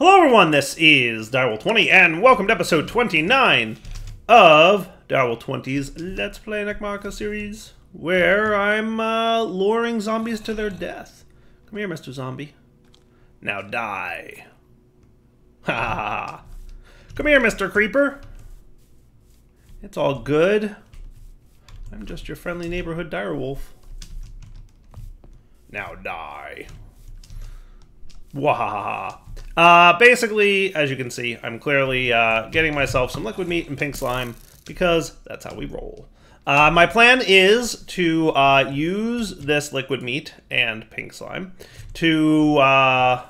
Hello everyone, this is Direwolf20, and welcome to episode 29 of Direwolf20's Let's Play Enigmatica series, where I'm luring zombies to their death. Come here, Mr. Zombie. Now die. Ha ha ha. Come here, Mr. Creeper. It's all good. I'm just your friendly neighborhood direwolf. Now die. Wahaha. Basically, as you can see, I'm clearly getting myself some liquid meat and pink slime because that's how we roll. My plan is to use this liquid meat and pink slime to, yeah,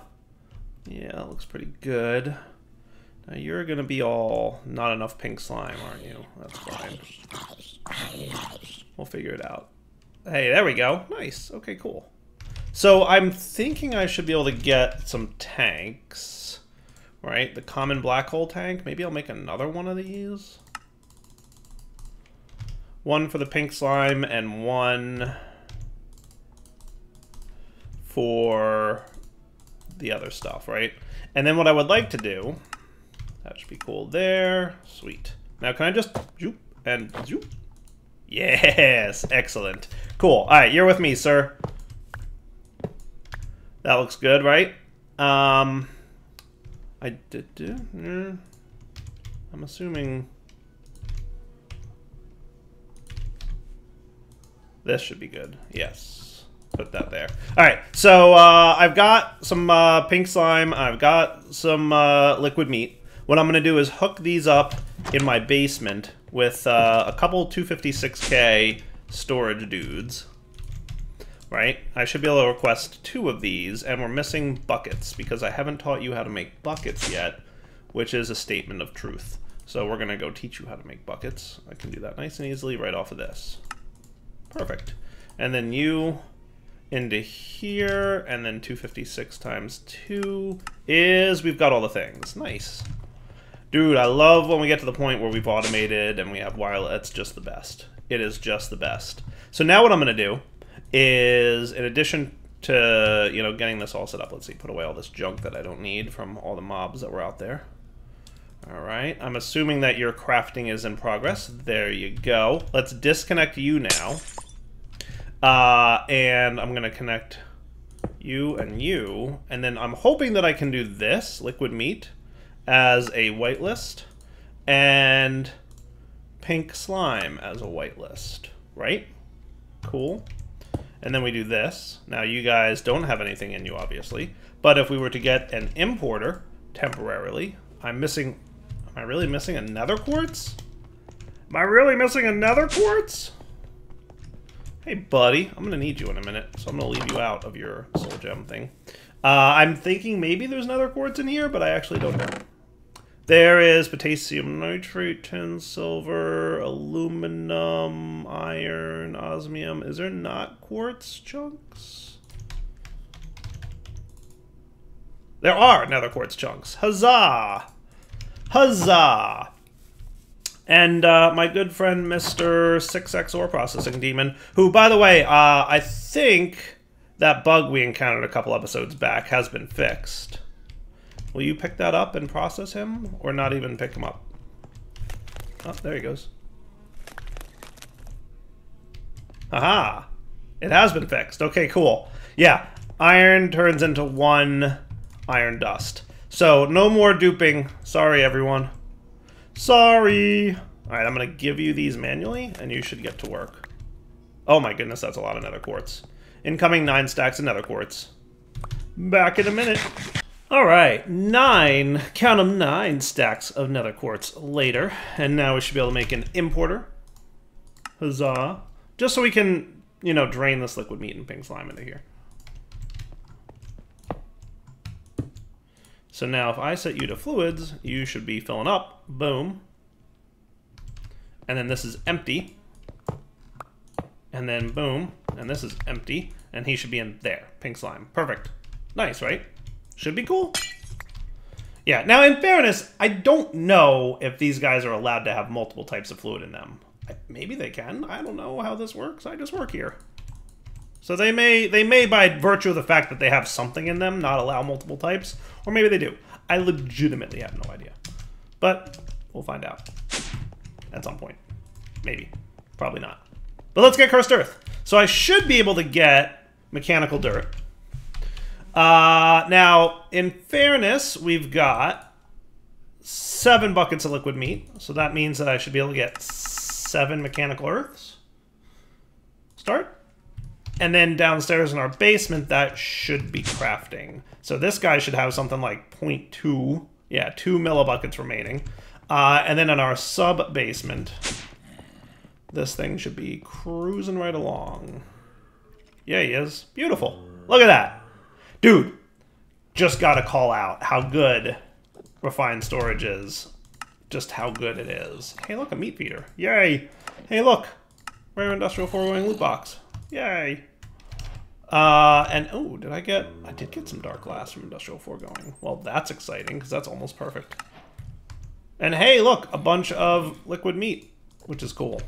it looks pretty good. Now you're gonna be all not enough pink slime, aren't you? That's fine. We'll figure it out. Hey, there we go. Nice. Okay, cool. So I'm thinking I should be able to get some tanks, right? The common black hole tank. Maybe I'll make another one of these. One for the pink slime and one for the other stuff, right? And then what I would like to do, that should be cool there. Sweet. Now can I just zoop and zoop? Yes, excellent. Cool. All right, you're with me, sir. That looks good, right? I'm assuming this should be good. Yes. Put that there. All right. So I've got some pink slime. I've got some liquid meat. What I'm going to do is hook these up in my basement with a couple 256K storage dudes. Right? I should be able to request 2 of these, and we're missing buckets, because I haven't taught you how to make buckets yet, which is a statement of truth. So we're going to go teach you how to make buckets. I can do that nice and easily right off of this. Perfect. And then you into here, and then 256 times 2 is, we've got all the things. Nice. Dude, I love when we get to the point where we've automated and we have wireless. It's just the best. It is just the best. So now what I'm going to do is, in addition to, you know, getting this all set up, let's see, put away all this junk that I don't need from all the mobs that were out there. All right, I'm assuming that your crafting is in progress. There you go. Let's disconnect you now. And I'm going to connect you, and then I'm hoping that I can do this, liquid meat, as a whitelist, and pink slime as a whitelist, right? Cool. And then we do this. Now you guys don't have anything in you, obviously. But if we were to get an importer temporarily, I'm missing... Am I really missing a Nether Quartz? Am I really missing a Nether Quartz? Hey, buddy. I'm going to need you in a minute, so I'm going to leave you out of your soul gem thing. I'm thinking maybe there's Nether Quartz in here, but I actually don't know. There is potassium nitrate, tin, silver, aluminum, iron, osmium. Is there not quartz chunks? There are nether quartz chunks. Huzzah! Huzzah! And my good friend Mr. 6X ore processing demon, who, by the way, I think that bug we encountered a couple episodes back has been fixed. Will you pick that up and process him, or not even pick him up? Oh, there he goes. Aha! It has been fixed. Okay, cool. Yeah, iron turns into 1 iron dust. So, no more duping. Sorry, everyone. Sorry! Alright, I'm going to give you these manually, and you should get to work. Oh my goodness, that's a lot of nether quartz. Incoming 9 stacks of nether quartz. Back in a minute. Alright, 9, count them, 9 stacks of nether quartz later, and now we should be able to make an importer. Huzzah. Just so we can, you know, drain this liquid meat and pink slime into here. So now if I set you to fluids, you should be filling up. Boom. And then this is empty. And then boom. And this is empty. And he should be in there. Pink slime. Perfect. Nice, right? Should be cool. Yeah, now in fairness, I don't know if these guys are allowed to have multiple types of fluid in them. Maybe they can. I don't know how this works. I just work here. So they may by virtue of the fact that they have something in them, not allow multiple types, or maybe they do. I legitimately have no idea. But we'll find out at some point. Maybe. Probably not. But let's get Cursed Earth. So I should be able to get mechanical dirt. Now, in fairness, we've got 7 buckets of liquid meat. So that means that I should be able to get 7 mechanical earths. Start. And then downstairs in our basement, that should be crafting. So this guy should have something like 0.2. Yeah, 2 millibuckets remaining. And then in our sub-basement, this thing should be cruising right along. Yeah, he is. Beautiful. Look at that. Dude, just gotta call out how good refined storage is. Just how good it is. Hey, look, a meat feeder. Yay. Hey, look. Rare Industrial 4-going loot box. Yay. And, oh, I did get some dark glass from Industrial 4-going. Well, that's exciting, because that's almost perfect. And hey, look, a bunch of liquid meat, which is cool.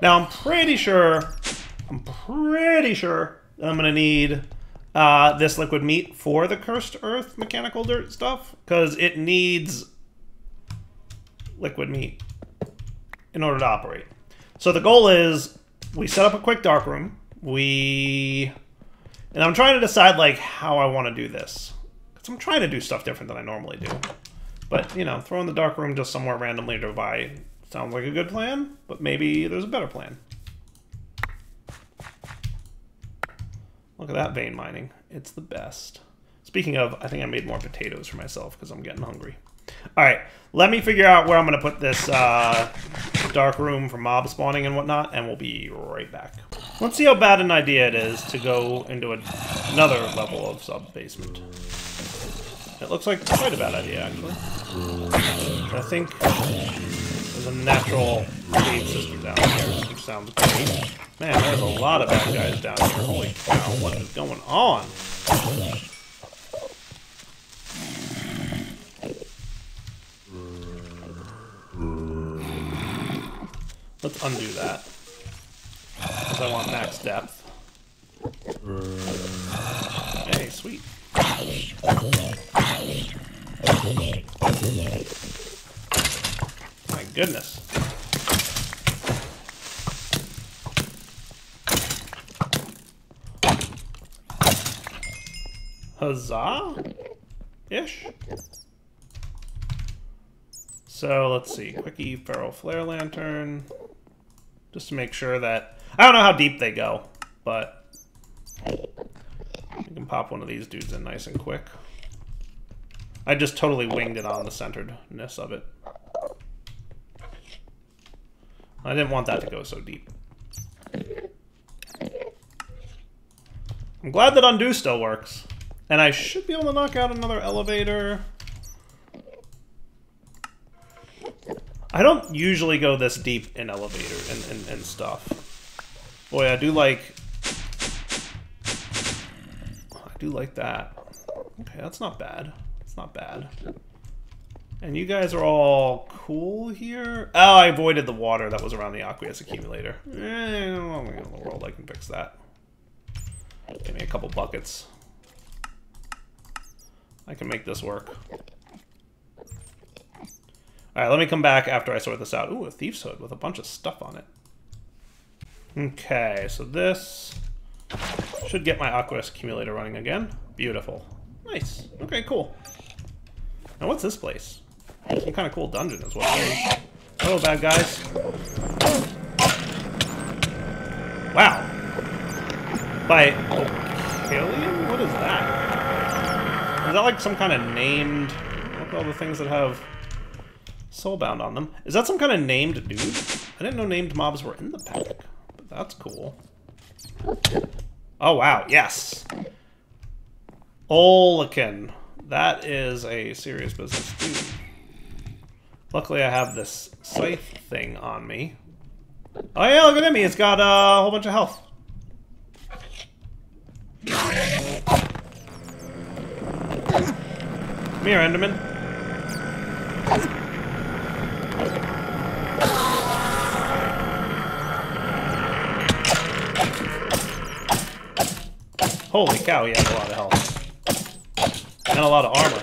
Now, I'm pretty sure that I'm gonna need this liquid meat for the Cursed Earth mechanical dirt stuff, because it needs liquid meat in order to operate. So the goal is, we set up a quick dark room. And I'm trying to decide, like, how I want to do this. Because I'm trying to do stuff different than I normally do. But, you know, throwing the dark room just somewhere randomly nearby sounds like a good plan, but maybe there's a better plan. Look at that vein mining. It's the best. Speaking of, I think I made more potatoes for myself because I'm getting hungry. Alright, let me figure out where I'm going to put this dark room for mob spawning and whatnot, and we'll be right back. Let's see how bad an idea it is to go into another level of sub-basement. It looks like quite a bad idea, actually. I think there's a natural cave system down here, which sounds great. Man, there's a lot of bad guys down here. Holy cow, what is going on? Let's undo that, because I want max depth. Hey, sweet. My goodness. Huzzah-ish? So, let's see. Quickie, Feral Flare Lantern. Just to make sure that... I don't know how deep they go, but... you can pop one of these dudes in nice and quick. I just totally winged it on the centeredness of it. I didn't want that to go so deep. I'm glad that undo still works. And I should be able to knock out another elevator. I don't usually go this deep in elevator and stuff. Boy, I do like that. Okay, that's not bad. It's not bad. And you guys are all cool here? Oh, I avoided the water that was around the aqueous accumulator. I don't know in the world I can fix that. Give me a couple buckets. I can make this work. Alright, let me come back after I sort this out. Ooh, a thief's hood with a bunch of stuff on it. Okay, so this should get my aqueous accumulator running again. Beautiful. Nice. Okay, cool. Now what's this place? Some kind of cool dungeon as well. Hello, bad guys. Wow. By Alien? What is that? Is that like some kind of named... Look at all the things that have soulbound on them. Is that some kind of named dude? I didn't know named mobs were in the pack. But that's cool. Oh, wow. Yes. Olican. That is a serious business dude. Luckily, I have this scythe thing on me. Oh, yeah, look at me. It's got a whole bunch of health. Come here, Enderman. Holy cow, he has a lot of health. And a lot of armor.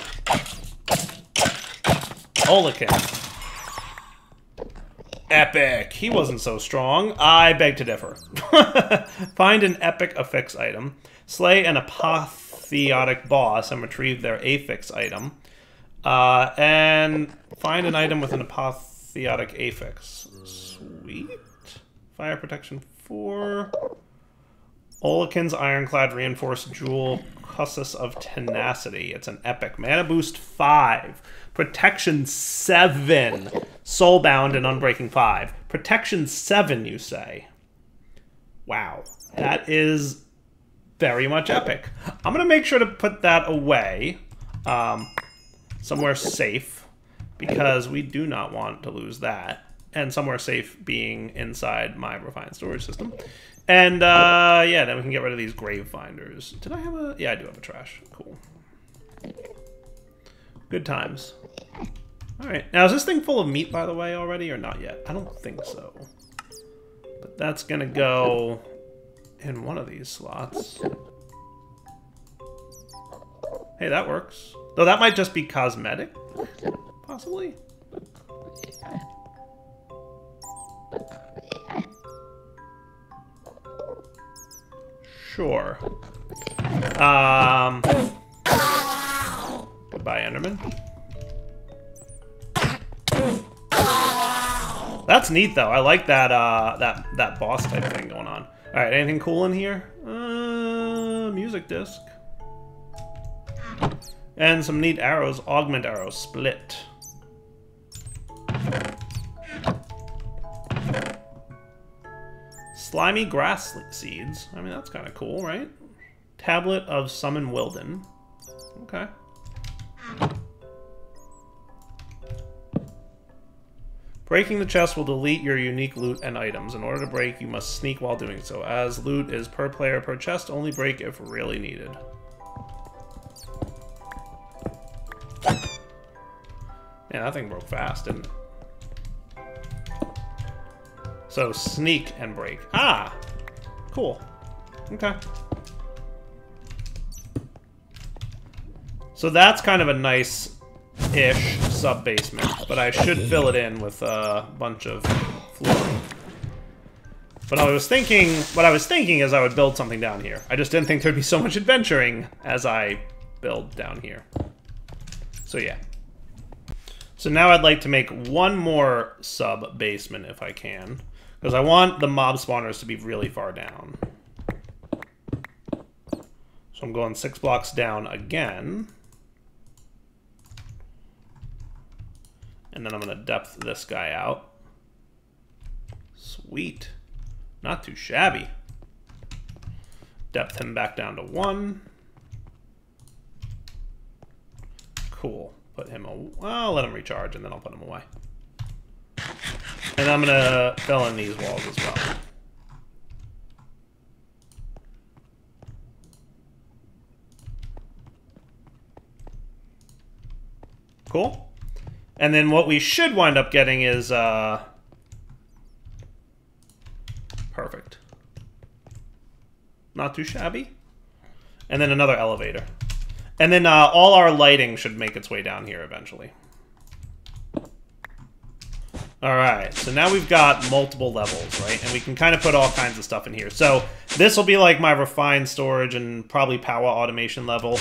Olican. Epic. He wasn't so strong. I beg to differ. Find an epic affix item. Slay an apotheotic boss and retrieve their affix item. And find an item with an apotheotic affix. Sweet. Fire protection 4. Olican's Ironclad Reinforced Jewel Cussus of Tenacity. It's an epic. Mana boost 5. Protection 7. Soulbound and Unbreaking 5. Protection 7, you say? Wow. That is very much epic. I'm going to make sure to put that away somewhere safe, because we do not want to lose that. And somewhere safe being inside my refined storage system. And, yeah, then we can get rid of these grave finders. Did I have a... Yeah, I do have a trash. Cool. Good times. Alright. Now, is this thing full of meat, by the way, already, or not yet? I don't think so. But that's gonna go in one of these slots. Hey, that works. Though that might just be cosmetic, possibly. Sure. Goodbye, Enderman. That's neat, though. I like that that boss type thing going on. All right, anything cool in here? Music disc. And some neat arrows. Augment arrow. Split. Slimy grass seeds. I mean, that's kind of cool, right? Tablet of Summon Wilden. Okay. Breaking the chest will delete your unique loot and items. In order to break, you must sneak while doing so. As loot is per player per chest, only break if really needed. Yeah, that thing broke fast, didn't it? So, sneak and break. Ah! Cool. Okay. So that's kind of a nice-ish sub-basement, but I should fill it in with a bunch of flooring. But what I was thinking is I would build something down here. I just didn't think there'd be so much adventuring as I build down here. So yeah. So now I'd like to make one more sub-basement if I can. Because I want the mob spawners to be really far down. So I'm going 6 blocks down again. And then I'm going to depth this guy out. Sweet. Not too shabby. Depth him back down to 1. Cool. Put him away. I'll let him recharge and then I'll put him away. And I'm going to fill in these walls as well. Cool. And then what we should wind up getting is... perfect. Not too shabby. And then another elevator. And then all our lighting should make its way down here eventually. Alright, so now we've got multiple levels, right? And we can kind of put all kinds of stuff in here. So this will be like my refined storage and probably power automation level.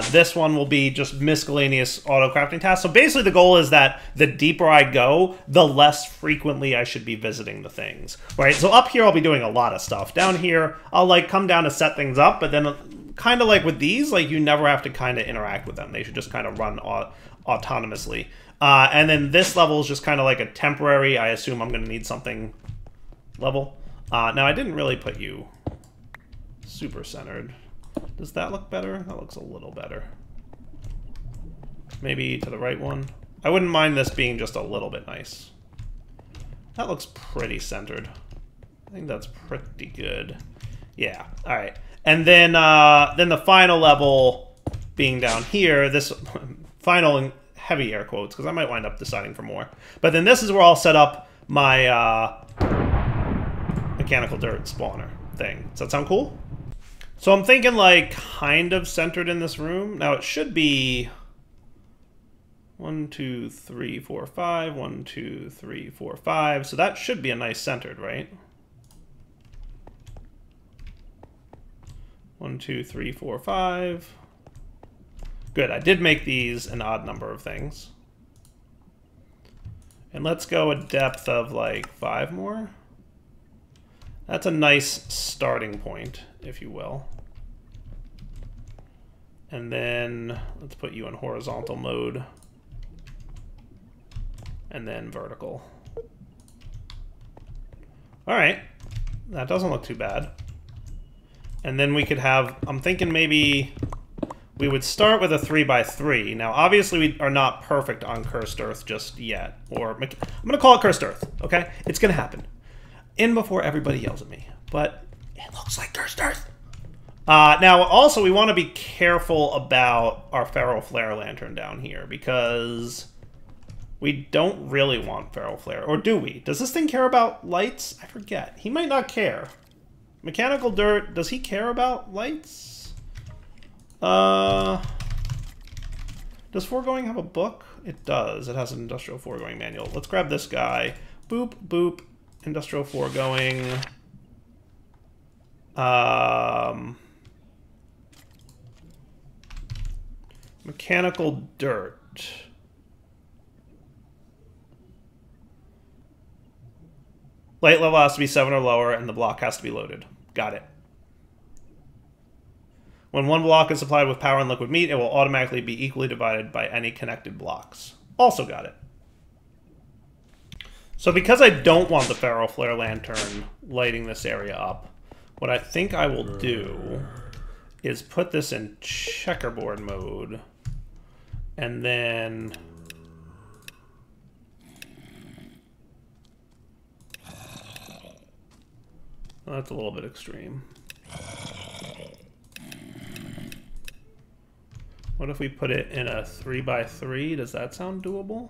This one will be just miscellaneous auto crafting tasks. So basically the goal is that the deeper I go, the less frequently I should be visiting the things, right? So up here I'll be doing a lot of stuff. Down here, I'll like come down to set things up, but then kind of like with these, like you never have to kind of interact with them. They should just kind of run autonomously. And then this level is just kind of like a temporary, I assume I'm going to need something level. Now, I didn't really put you super centered. Does that look better? That looks a little better. Maybe to the right one. I wouldn't mind this being just a little bit nice. That looks pretty centered. I think that's pretty good. Yeah, all right. And then the final level being down here, this final... heavy air quotes, because I might wind up deciding for more. But then this is where I'll set up my mechanical dirt spawner thing. Does that sound cool? So I'm thinking like kind of centered in this room. Now it should be 1, 2, 3, 4, 5. 1, 2, 3, 4, 5. So that should be a nice centered, right? 1, 2, 3, 4, 5. Good. I did make these an odd number of things. And let's go a depth of like 5 more. That's a nice starting point, if you will. And then let's put you in horizontal mode. And then vertical. All right. That doesn't look too bad. And then we could have, I'm thinking maybe we would start with a 3x3. Now, obviously, we are not perfect on Cursed Earth just yet. Or I'm going to call it Cursed Earth, okay? It's going to happen. In before everybody yells at me. But it looks like Cursed Earth. Now, also, we want to be careful about our Feral Flare Lantern down here, because we don't really want Feral Flare. Or do we? Does this thing care about lights? I forget. He might not care. Mechanical Dirt, does he care about lights? Does Foregoing have a book? It does. It has an Industrial Foregoing manual. Let's grab this guy. Boop, boop. Industrial Foregoing. Mechanical Dirt. Light level has to be 7 or lower, and the block has to be loaded. Got it. When one block is supplied with power and liquid meat, it will automatically be equally divided by any connected blocks. Also got it. So because I don't want the Feral Flare Lantern lighting this area up, what I think I will do is put this in checkerboard mode, and then well, that's a little bit extreme. What if we put it in a 3x3? Does that sound doable?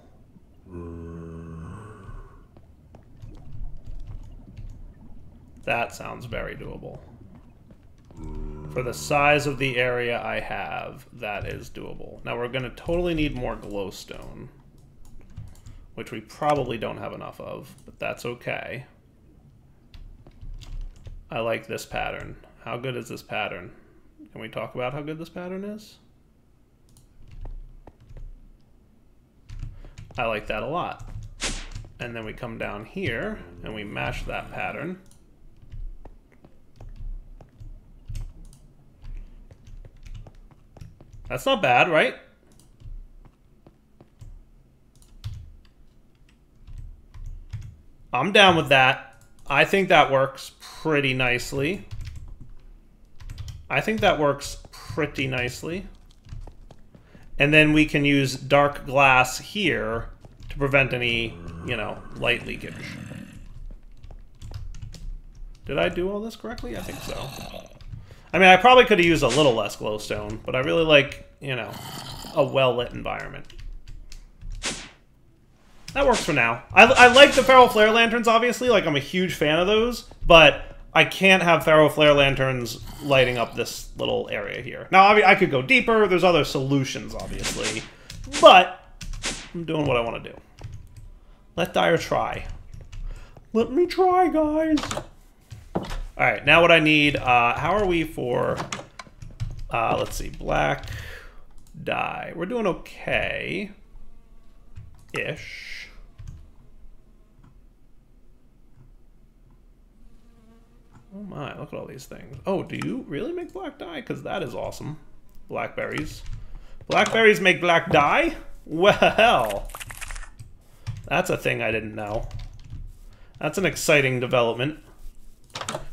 That sounds very doable. For the size of the area I have, that is doable. Now we're going to totally need more glowstone, which we probably don't have enough of, but that's okay. I like this pattern. How good is this pattern? Can we talk about how good this pattern is? I like that a lot. And then we come down here and we mash that pattern. That's not bad, right? I'm down with that. I think that works pretty nicely. I think that works pretty nicely. And then we can use dark glass here to prevent any, you know, light leakage. Did I do all this correctly? I think so. I mean, I probably could have used a little less glowstone, but I really like, you know, a well-lit environment. That works for now. I like the Feral Flare Lanterns, obviously. Like, I'm a huge fan of those, but I can't have Feral Flare Lanterns lighting up this little area here. Now, I could go deeper. There's other solutions, obviously, but I'm doing what I want to do. Let Dyer try. Let me try, guys. All right, now what I need, how are we for, let's see, black dye. We're doing okay-ish. Oh my, look at all these things. Oh, do you really make black dye? Because that is awesome. Blackberries. Blackberries make black dye? Well, that's a thing I didn't know. That's an exciting development.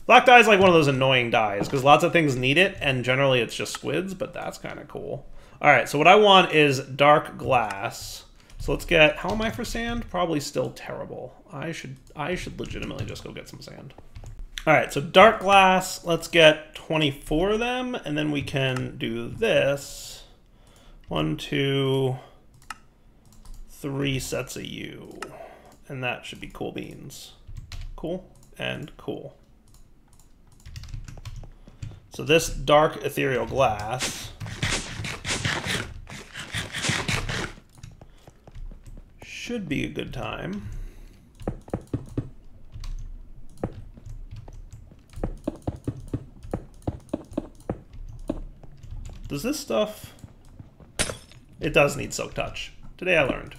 Black dye is like one of those annoying dyes, because lots of things need it, and generally it's just squids, but that's kind of cool. Alright, so what I want is dark glass. So let's get, how am I for sand? Probably still terrible. I should legitimately just go get some sand. Alright, so dark glass, let's get 24 of them, and then we can do this. 1, 2, 3 sets of you. And that should be cool beans. Cool and cool. So this dark ethereal glass should be a good time. Does this stuff... It does need Silk Touch. Today I learned.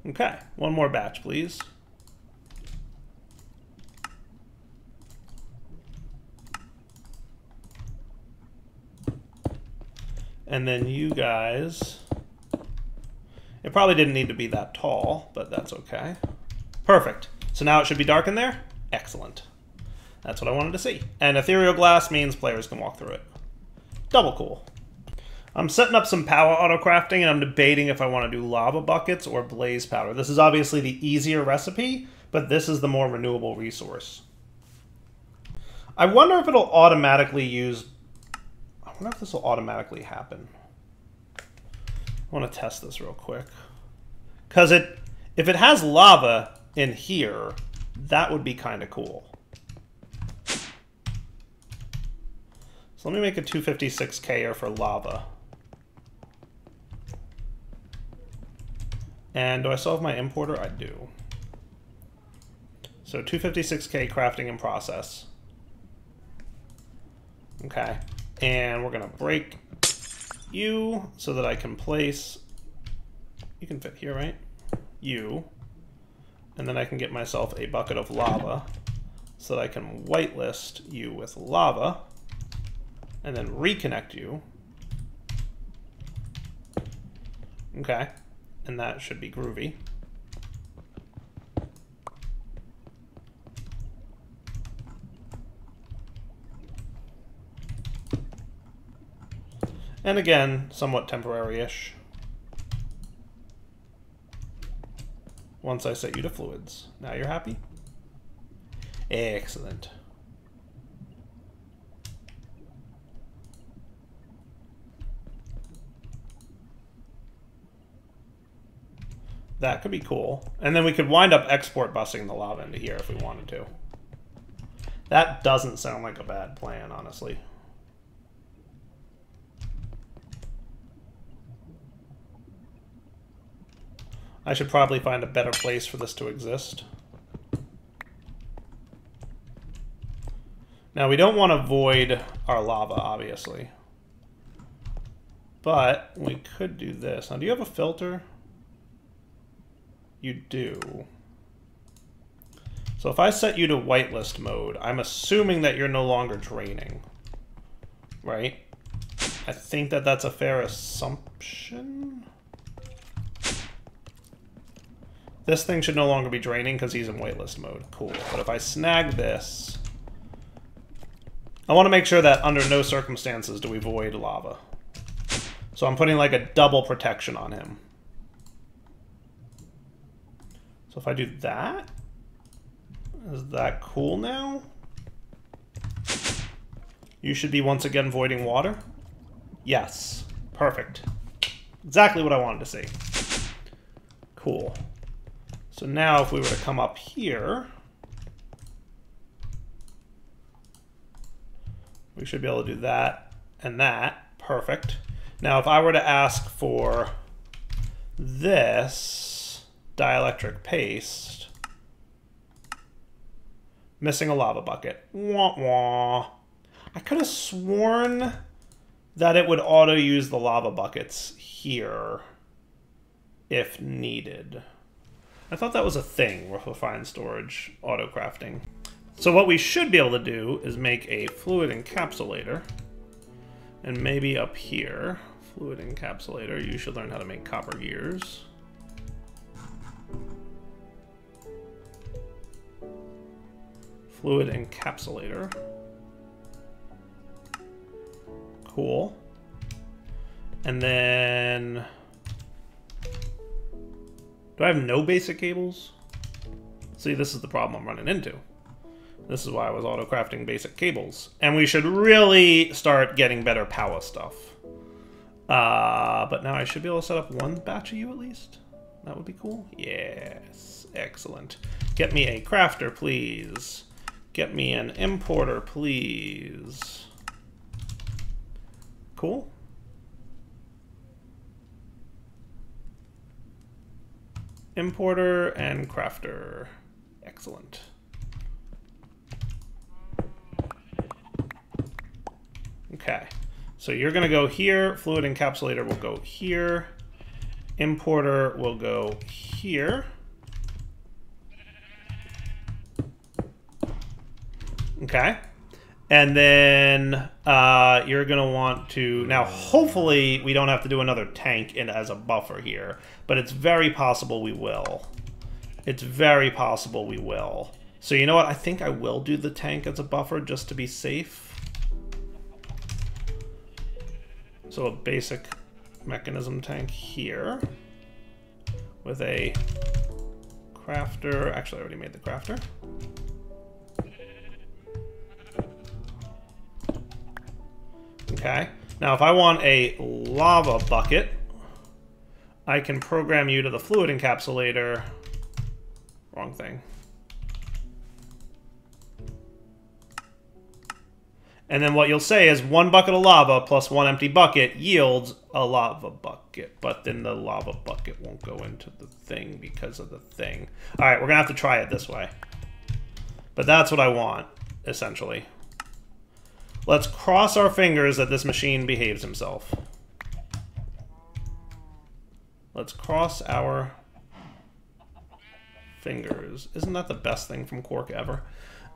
Okay, one more batch, please. And then you guys... It probably didn't need to be that tall, but that's okay. Perfect. So now it should be dark in there? Excellent. That's what I wanted to see. And ethereal glass means players can walk through it. Double cool. I'm setting up some power auto crafting, and I'm debating if I want to do lava buckets or blaze powder. This is obviously the easier recipe, but this is the more renewable resource. I wonder if it'll automatically use... I wonder if this will automatically happen. I want to test this real quick. Because if it has lava in here, that would be kind of cool. So let me make a 256K for lava. And do I still have my importer? I do. So 256K crafting in process. Okay. And we're going to break you so that I can place... You can fit here, right? You. And then I can get myself a bucket of lava so that I can whitelist you with lava. And then reconnect you. Okay. And that should be groovy. And again, somewhat temporary-ish. Once I set you to fluids. Now you're happy? Excellent. That could be cool. And then we could wind up export busing the lava into here if we wanted to. That doesn't sound like a bad plan, honestly. I should probably find a better place for this to exist. Now, we don't want to void our lava, obviously. But we could do this. Now, do you have a filter? You do. So if I set you to whitelist mode, I'm assuming that you're no longer draining. Right? I think that that's a fair assumption. This thing should no longer be draining because he's in whitelist mode. Cool. But if I snag this, I want to make sure that under no circumstances do we void lava. So I'm putting like a double protection on him. So if I do that, is that cool now? You should be once again voiding water. Yes. Perfect. Exactly what I wanted to see. Cool. So now if we were to come up here, we should be able to do that and that. Perfect. Now if I were to ask for this dielectric paste, missing a lava bucket. Wah, wah. I could have sworn that it would auto use the lava buckets here if needed. I thought that was a thing with refined storage auto crafting. So what we should be able to do is make a fluid encapsulator, and maybe up here, fluid encapsulator, you should learn how to make copper gears. Fluid encapsulator. Cool. And then... do I have no basic cables? See, this is the problem I'm running into. This is why I was auto-crafting basic cables. And we should really start getting better power stuff. But now I should be able to set up one batch of you at least. That would be cool. Yes, excellent. Get me a crafter, please. Get me an importer, please. Cool. importer and crafter. Excellent. Okay, so you're going to go here. Fluid encapsulator will go here. Importer will go here. Okay. And then you're going to want to... Now, hopefully, we don't have to do another tank as a buffer here. But it's very possible we will. It's very possible we will. So you know what? I think I will do the tank as a buffer just to be safe. So a basic mechanism tank here. With a crafter. Actually, I already made the crafter. Okay. Now, if I want a lava bucket, I can program you to the fluid encapsulator. Wrong thing. And then what you'll say is 1 bucket of lava plus 1 empty bucket yields a lava bucket. But then the lava bucket won't go into the thing because of the thing. All right, we're going to have to try it this way. But that's what I want, essentially. Let's cross our fingers that this machine behaves himself. Let's cross our fingers. Isn't that the best thing from Quark ever?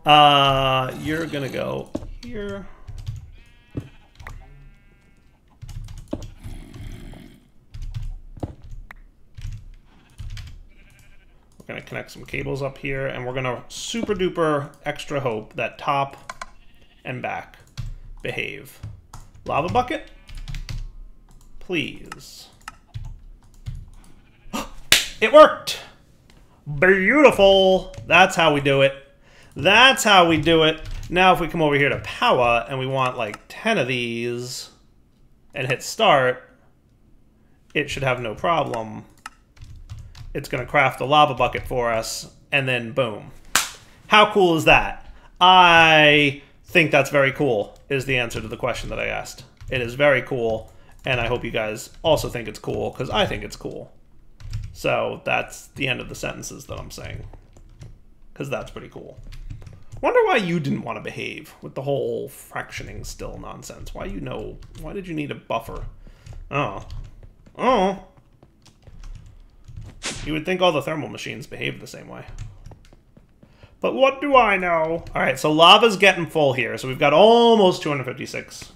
You're gonna go here. We're gonna connect some cables up here, and we're gonna super duper extra hope that top and back behave. Lava bucket, please. It worked! Beautiful! That's how we do it. That's how we do it. Now if we come over here to power and we want like 10 of these and hit start, it should have no problem. It's going to craft the lava bucket for us, and then boom. How cool is that? I think that's very cool, is the answer to the question that I asked. It is very cool, and I hope you guys also think it's cool, because I think it's cool. So that's the end of the sentences that I'm saying, because that's pretty cool. Wonder why you didn't want to behave with the whole fractioning still nonsense. Why did you need a buffer? Oh. You would think all the thermal machines behave the same way. But what do I know? All right, so lava's getting full here. So we've got almost 256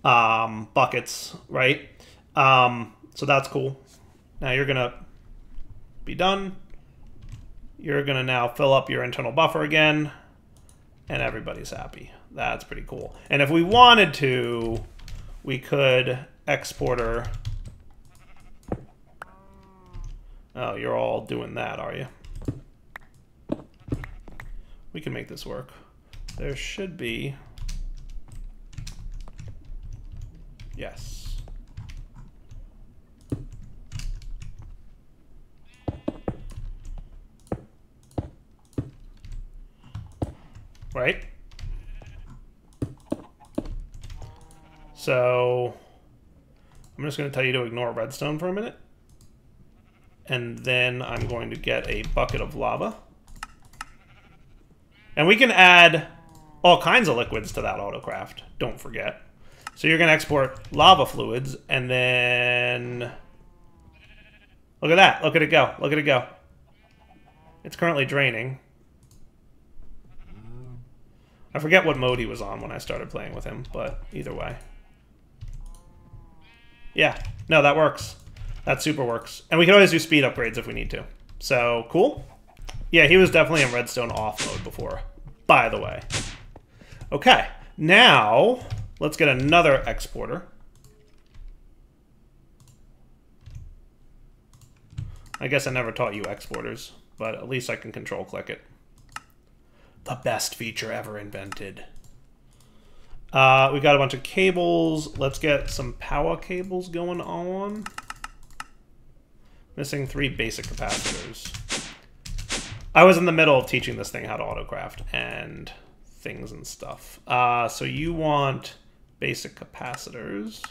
buckets, right? So that's cool. Now you're going to be done. You're going to now fill up your internal buffer again, and everybody's happy. That's pretty cool. And if we wanted to, we could exporter. Oh, you're all doing that, are you? We can make this work. There should be... Yes. Right? So, I'm just going to tell you to ignore redstone for a minute. And then I'm going to get a bucket of lava. And we can add all kinds of liquids to that autocraft, don't forget. So you're going to export lava fluids, and then... Look at that. Look at it go. Look at it go. It's currently draining. I forget what mode he was on when I started playing with him, but either way. Yeah. No, that works. That super works. And we can always do speed upgrades if we need to. So, cool. Yeah, he was definitely in redstone off mode before, by the way. Okay, now let's get another exporter. I guess I never taught you exporters, but at least I can control click it. The best feature ever invented. We got a bunch of cables. Let's get some power cables going on. Missing 3 basic capacitors. I was in the middle of teaching this thing how to autocraft and things and stuff. So you want basic capacitors.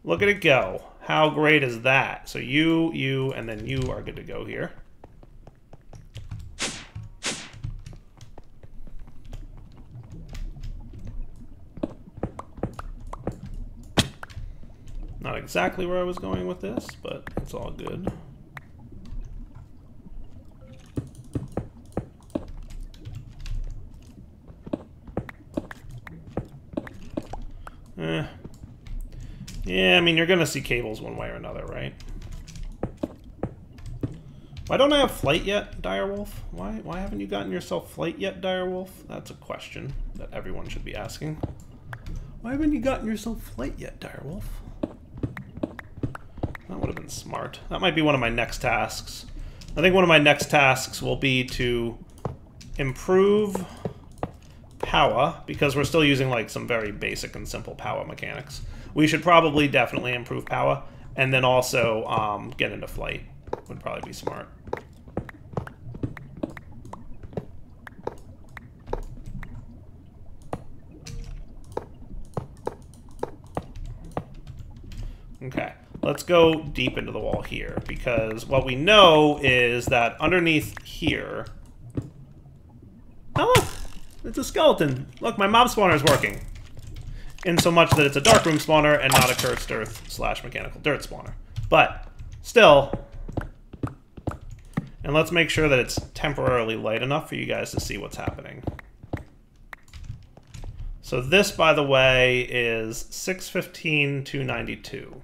Look at it go. How great is that? So you, and then you are good to go here. Not exactly where I was going with this, but it's all good. Yeah, I mean, you're gonna see cables one way or another, right? Why don't I have flight yet, Direwolf? Why haven't you gotten yourself flight yet, Direwolf? That's a question that everyone should be asking. Why haven't you gotten yourself flight yet, Direwolf? That would have been smart. That might be one of my next tasks. I think one of my next tasks will be to improve power, because we're still using like some very basic and simple power mechanics. We should probably definitely improve power, and then also get into flight would probably be smart. Okay, let's go deep into the wall here, because what we know is that underneath here... Oh, look! It's a skeleton. Look, my mob spawner is working. In so much that it's a dark room spawner and not a cursed earth / mechanical dirt spawner. But, still... And let's make sure that it's temporarily light enough for you guys to see what's happening. So this, by the way, is 615, 292.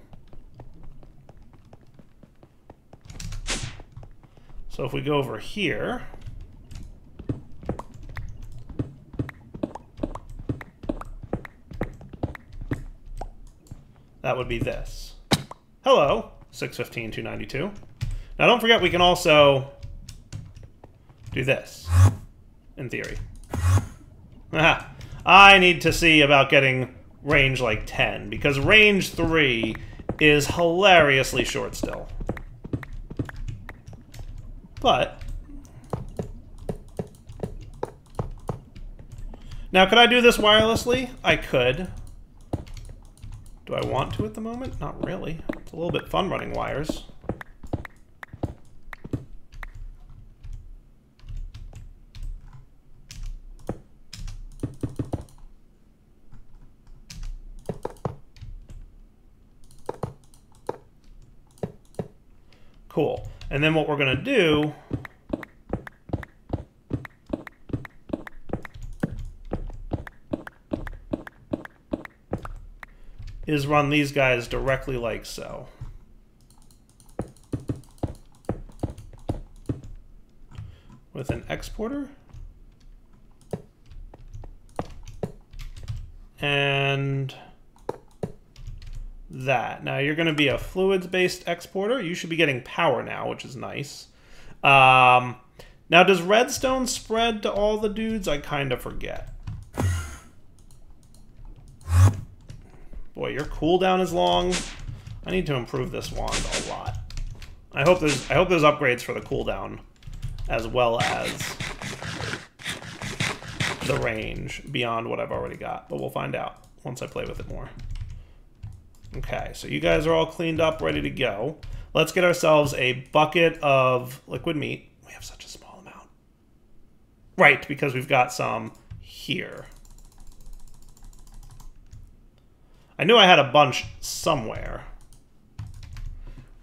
So if we go over here... that would be this. Hello, 615, 292. Now don't forget we can also do this, in theory. Aha. I need to see about getting range like 10, because range 3 is hilariously short still. But... now, could I do this wirelessly? I could. Do I want to at the moment? Not really. It's a little bit fun running wires. Cool. And then what we're going to do is run these guys directly like so. With an exporter. And that. Now you're going to be a fluids-based exporter. You should be getting power now, which is nice. Now, does redstone spread to all the dudes? I kind of forget. Boy, your cooldown is long. I need to improve this wand a lot. I hope there's upgrades for the cooldown, as well as the range beyond what I've already got. But we'll find out once I play with it more. Okay, so you guys are all cleaned up, ready to go. Let's get ourselves a bucket of liquid meat. We have such a small amount. Right, because we've got some here. I knew I had a bunch somewhere.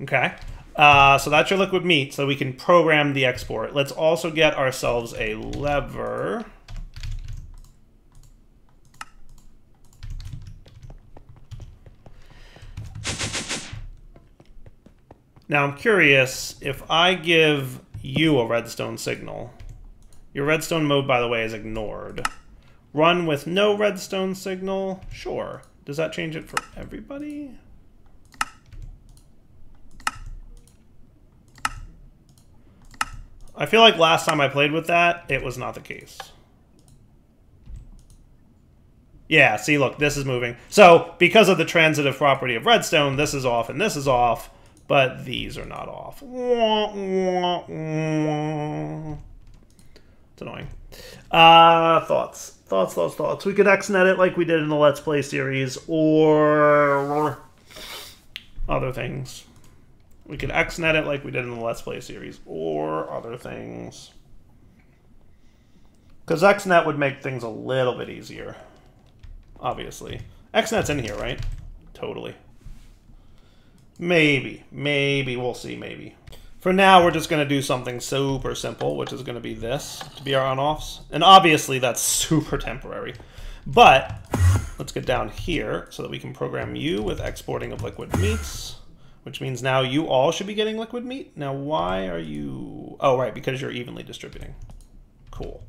Okay, so that's your liquid meat, so we can program the export. Let's also get ourselves a lever. Now I'm curious, if I give you a redstone signal, your redstone mode, by the way, is ignored. Run with no redstone signal? Sure. Does that change it for everybody? I feel like last time I played with that, it was not the case. Yeah, see, look, this is moving. So, because of the transitive property of redstone, this is off and this is off, but these are not off. It's annoying. Thoughts. Thoughts. We could XNet it like we did in the Let's Play series, or other things. We could XNet it like we did in the Let's Play series, or other things. Because XNet would make things a little bit easier, obviously. XNet's in here, right? Totally. Maybe, we'll see, maybe. For now, we're just going to do something super simple, which is going to be this, to be our on-offs. And obviously, that's super temporary. But, let's get down here so that we can program you with exporting of liquid meats, which means now you all should be getting liquid meat. Now, why are you... Oh, right, because you're evenly distributing. Cool.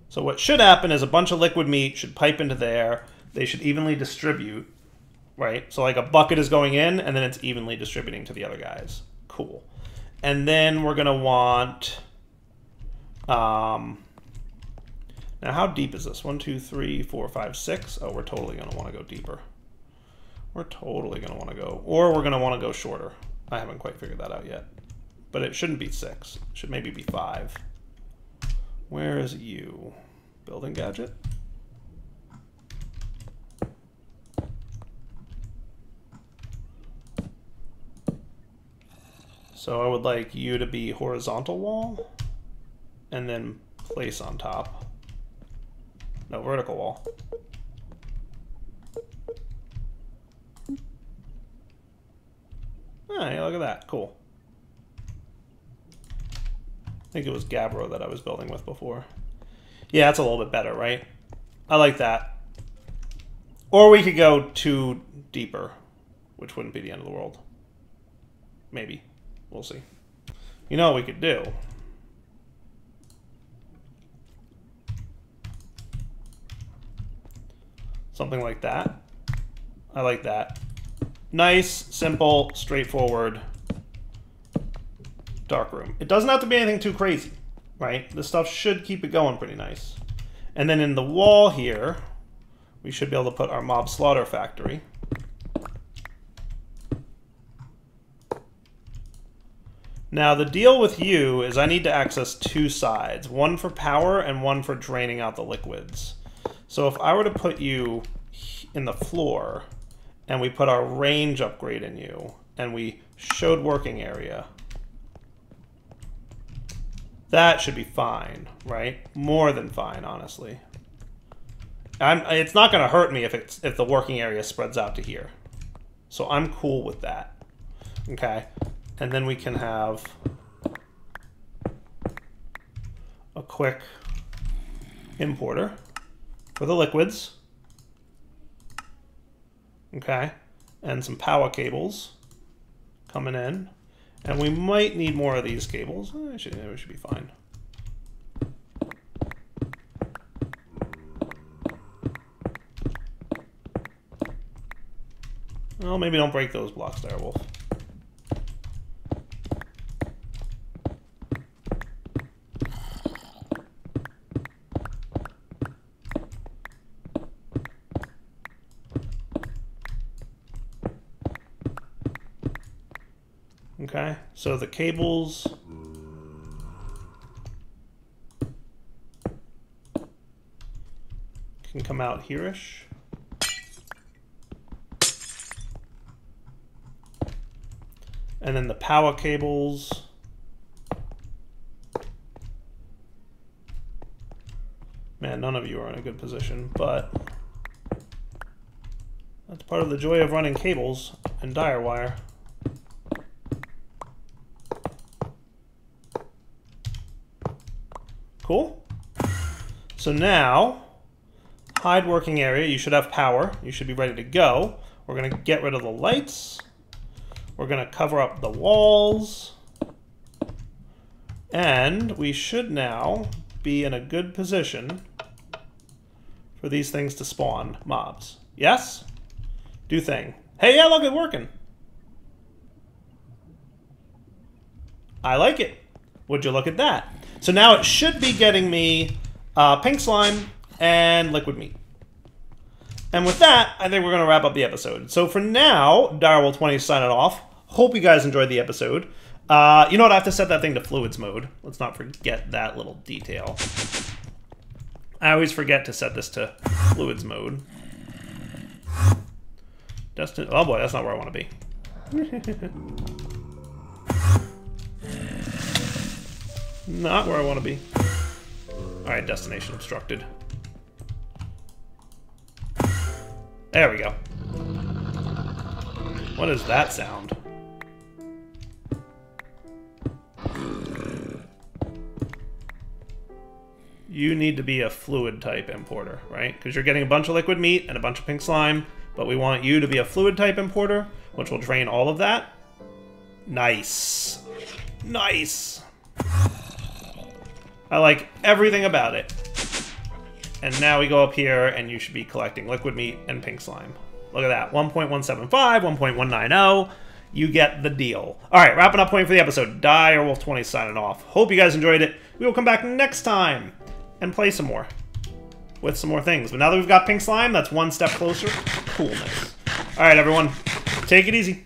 So what should happen is a bunch of liquid meat should pipe into there. They should evenly distribute, right? So like a bucket is going in, and then it's evenly distributing to the other guys. Cool. And then we're going to want... now, how deep is this? 1, 2, 3, 4, 5, 6. Oh, we're totally going to want to go deeper. We're totally going to want to go... Or we're going to want to go shorter. I haven't quite figured that out yet. But it shouldn't be 6. It should maybe be 5. Where is you? Building gadget? So I would like you to be horizontal wall, and then place on top. No, vertical wall. Oh, yeah, look at that. Cool. I think it was Gabbro that I was building with before. Yeah, that's a little bit better, right? I like that. Or we could go 2 deeper, which wouldn't be the end of the world. Maybe. We'll see. You know what we could do? Something like that. I like that. Nice, simple, straightforward dark room. It doesn't have to be anything too crazy, right? This stuff should keep it going pretty nice. And then in the wall here, we should be able to put our mob slaughter factory. Now, the deal with you is I need to access 2 sides, one for power and one for draining out the liquids. So if I were to put you in the floor, and we put our range upgrade in you, and we showed working area, that should be fine, right? More than fine, honestly. It's not going to hurt me if the working area spreads out to here. So I'm cool with that. Okay? And then we can have a quick importer for the liquids. Okay? And some power cables coming in. And we might need more of these cables. We should be fine. Well, maybe don't break those blocks there, Wolf. Okay, so the cables can come out here-ish. And then the power cables man, none of you are in a good position, but that's part of the joy of running cables and dire wire. Cool. So now, hide working area. You should have power. You should be ready to go. We're going to get rid of the lights. We're going to cover up the walls. And we should now be in a good position for these things to spawn mobs. Yes? Do thing. Hey, yeah, look, it's working. I like it. Would you look at that? So now it should be getting me pink slime and liquid meat. And with that, I think we're going to wrap up the episode. So for now, Direwolf20 signing off. Hope you guys enjoyed the episode. You know what? I have to set that thing to fluids mode. Let's not forget that little detail. I always forget to set this to fluids mode. Oh boy, that's not where I want to be. Not where I want to be. Alright, destination obstructed. There we go. What is that sound? You need to be a fluid type importer, right? Because you're getting a bunch of liquid meat and a bunch of pink slime, but we want you to be a fluid type importer, which will drain all of that. Nice. Nice. I like everything about it. And now we go up here, and you should be collecting liquid meat and pink slime. Look at that. 1.175, 1.190. You get the deal. All right, wrapping up point for the episode. Direwolf20 signing off. Hope you guys enjoyed it. We will come back next time and play some more with some more things. But now that we've got pink slime, that's one step closer to coolness. All right, everyone. Take it easy.